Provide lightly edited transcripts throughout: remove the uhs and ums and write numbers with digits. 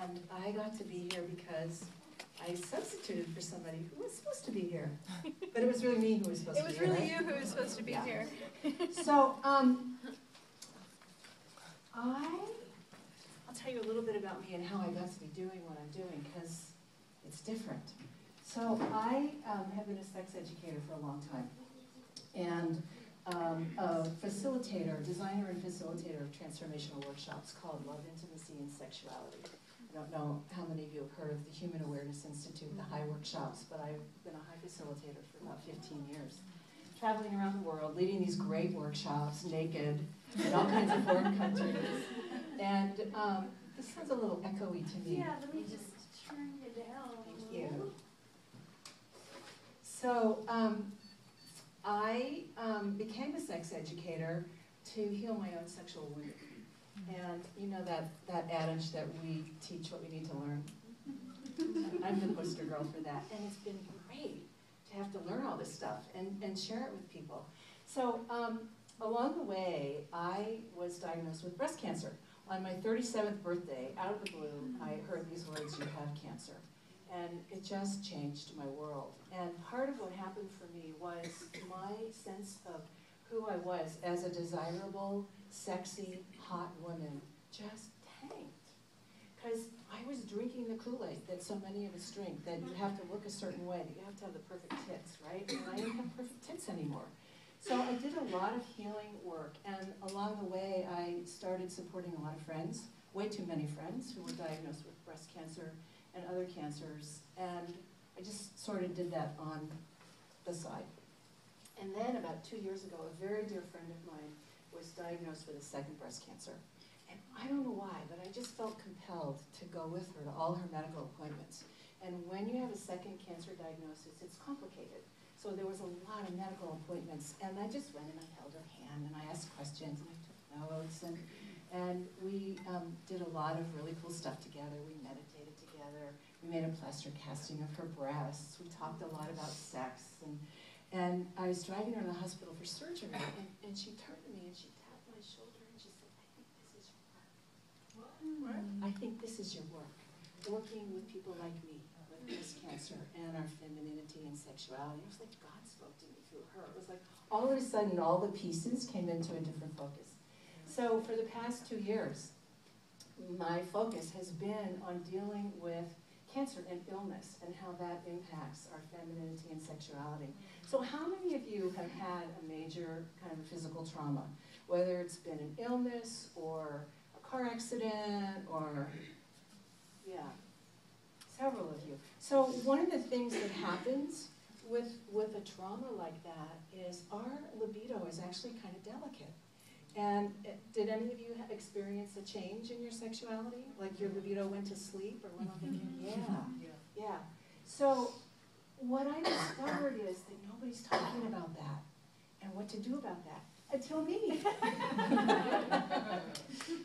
and I got to be here because I substituted for somebody who was supposed to be here. But it was really me who was supposed to be here. It was really right? you who was supposed to be here. So, I'll tell you a little bit about me and how I got to be doing what I'm doing, because it's different. So I have been a sex educator for a long time, and a facilitator, designer and facilitator of transformational workshops called Love, Intimacy, and Sexuality. I don't know how many of you have heard of the Human Awareness Institute, the HIGH workshops, but I've been a HIGH facilitator for about 15 years. Traveling around the world, leading these great workshops, naked, in all kinds of foreign countries. And this sounds a little echoey to me. Yeah, let me just turn it down. Thank you. So I became a sex educator to heal my own sexual wounding. And you know that adage that we teach what we need to learn? I'm the poster girl for that. And it's been great to have to learn all this stuff and share it with people. So along the way, I was diagnosed with breast cancer. On my 37th birthday, out of the blue, I heard these words, "You have cancer." And it just changed my world. And part of what happened for me was my sense of who I was as a desirable, sexy, hot woman just tanked. Because I was drinking the Kool-Aid that so many of us drink, that you have to look a certain way, that you have to have the perfect tits, right? And I didn't have perfect tits anymore. So I did a lot of healing work, and along the way I started supporting a lot of friends, way too many friends who were diagnosed with breast cancer and other cancers, and I just sort of did that on the side. And then about 2 years ago, a very dear friend of mine was diagnosed with a second breast cancer. And I don't know why, but I just felt compelled to go with her to all her medical appointments. And when you have a second cancer diagnosis, it's complicated. So there was a lot of medical appointments, and I just went and I held her hand, and I asked questions, and I took notes, and we did a lot of really cool stuff together. We meditated together. We made a plaster casting of her breasts. We talked a lot about sex, and I was driving her to the hospital for surgery, and she turned to me and she tapped my shoulder and she said, "I think this is your work." What? I think this is your work. Working with people like me with breast cancer and our femininity and sexuality. It was like God spoke to me through her. It was like all of a sudden all the pieces came into a different focus. So for the past 2 years, my focus has been on dealing with cancer and illness and how that impacts our femininity and sexuality. So how many of you have had a major kind of physical trauma, whether it's been an illness or a car accident or, yeah, several of you. So one of the things that happens with a trauma like that is our libido is actually kind of delicate. And did any of you experience a change in your sexuality? Like your libido went to sleep or went on vacation? Yeah. So what I discovered is that nobody's talking about that and what to do about that until me.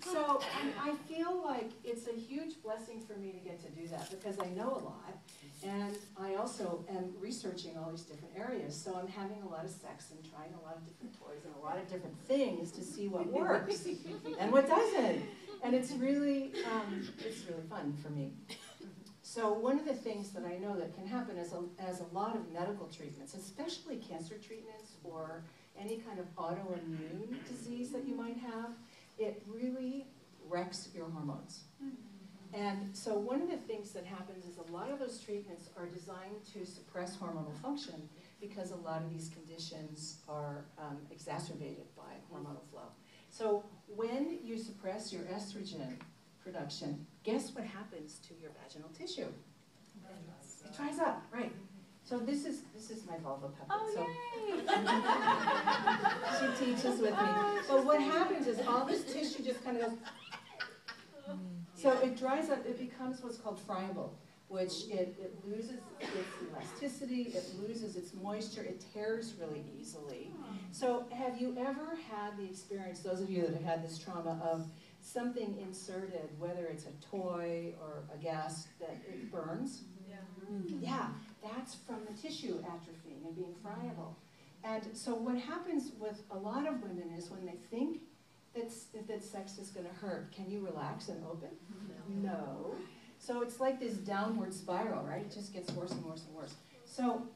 So I feel like it's a huge blessing for me to get to do that because I know a lot. And I also am researching all these different areas. So I'm having a lot of sex and trying a lot of different toys and a lot of different things to see what works and what doesn't. And it's really fun for me. So one of the things that I know that can happen is as a lot of medical treatments, especially cancer treatments or any kind of autoimmune disease that you might have, it really wrecks your hormones. And so one of the things that happens is a lot of those treatments are designed to suppress hormonal function because a lot of these conditions are exacerbated by hormonal flow. So when you suppress your estrogen production, guess what happens to your vaginal tissue? It dries up, right. So this is my vulva puppet. Oh, so yay! she teaches with me. But what happens is all this tissue just kind of goes. So it dries up, it becomes what's called friable, which it loses its elasticity, it loses its moisture, it tears really easily. So have you ever had the experience, those of you that have had this trauma, of something inserted, whether it's a toy or a gas, that it burns? Yeah, that's from the tissue atrophying and being friable. And so what happens with a lot of women is when they think that sex is going to hurt, can you relax and open? No. So it's like this downward spiral, right? It just gets worse and worse and worse. So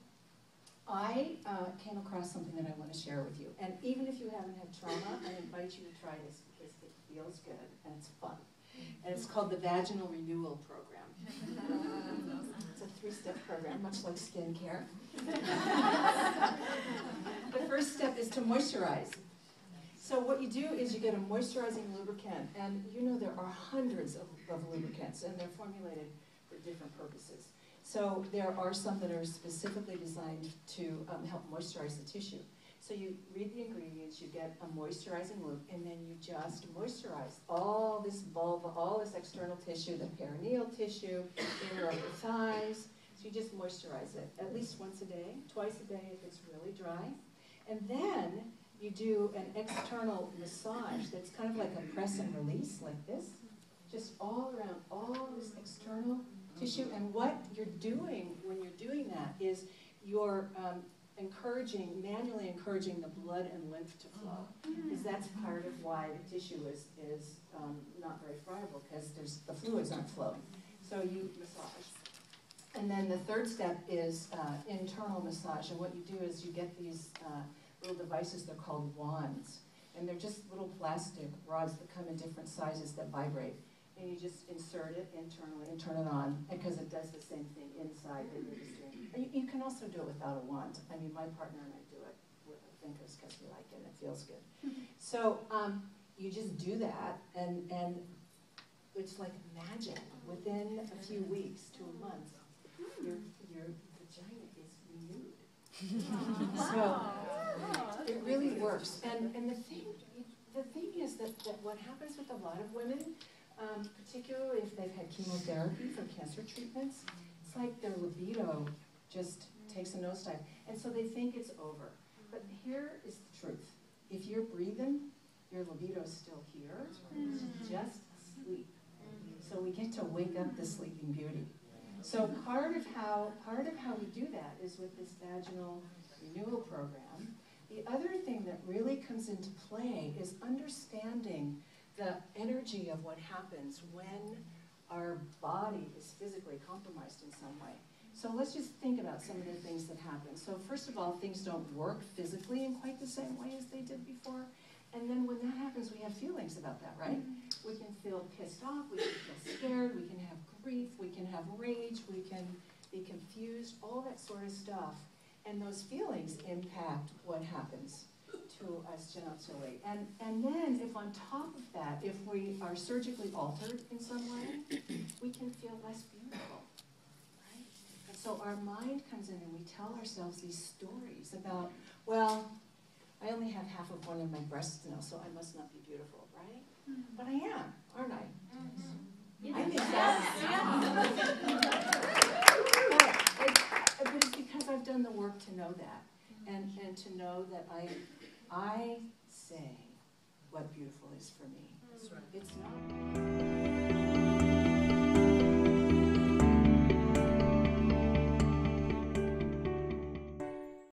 I came across something that I want to share with you. And even if you haven't had trauma, I invite you to try this because it feels good and it's fun. And it's called the Vaginal Renewal Program. It's a 3-step program, much like skincare. The first step is to moisturize. So what you do is you get a moisturizing lubricant, and you know there are hundreds of lubricants, and they're formulated for different purposes. So there are some that are specifically designed to help moisturize the tissue. So you read the ingredients, you get a moisturizing lube, and then you just moisturize all this vulva, all this external tissue, the perineal tissue, inner upper thighs. So you just moisturize it at least once a day, twice a day if it's really dry. And then you do an external massage that's kind of like a press and release, like this, just all around all this external tissue. And what you're doing when you're doing that is you're manually encouraging the blood and lymph to flow, because that's part of why the tissue is not very friable, because the fluids aren't flowing. So you massage. And then the third step is internal massage. And what you do is you get these little devices, they're called wands. And they're just little plastic rods that come in different sizes that vibrate. And you just insert it internally and turn it on, because it does the same thing inside that you're just doing. And you can also do it without a wand. I mean, my partner and I do it with our fingers because we like it and it feels good. So you just do that, and it's like magic. Within a few weeks to a month, your vagina is renewed. So it really works. And the thing is that what happens with a lot of women, particularly if they've had chemotherapy for cancer treatments, it's like their libido just takes a nosedive. And so they think it's over. But here is the truth. If you're breathing, your libido is still here. It's just asleep. So we get to wake up the sleeping beauty. So part of how we do that is with this vaginal renewal program. The other thing that really comes into play is understanding the energy of what happens when our body is physically compromised in some way. So let's just think about some of the things that happen. So first of all, things don't work physically in quite the same way as they did before. And then when that happens, we have feelings about that, right? We can feel pissed off, we can feel scared, we can have grief, we can have rage, we can be confused, all that sort of stuff. And those feelings impact what happens to us genitally. And then if on top of that, if we are surgically altered in some way, we can feel less beautiful, right? And so our mind comes in and we tell ourselves these stories about, well, I only have half of one of my breasts now, so I must not be beautiful, right? But I am, aren't I? I think but it's because I've done the work to know that, and to know that I say what beautiful is for me. That's right. It's not.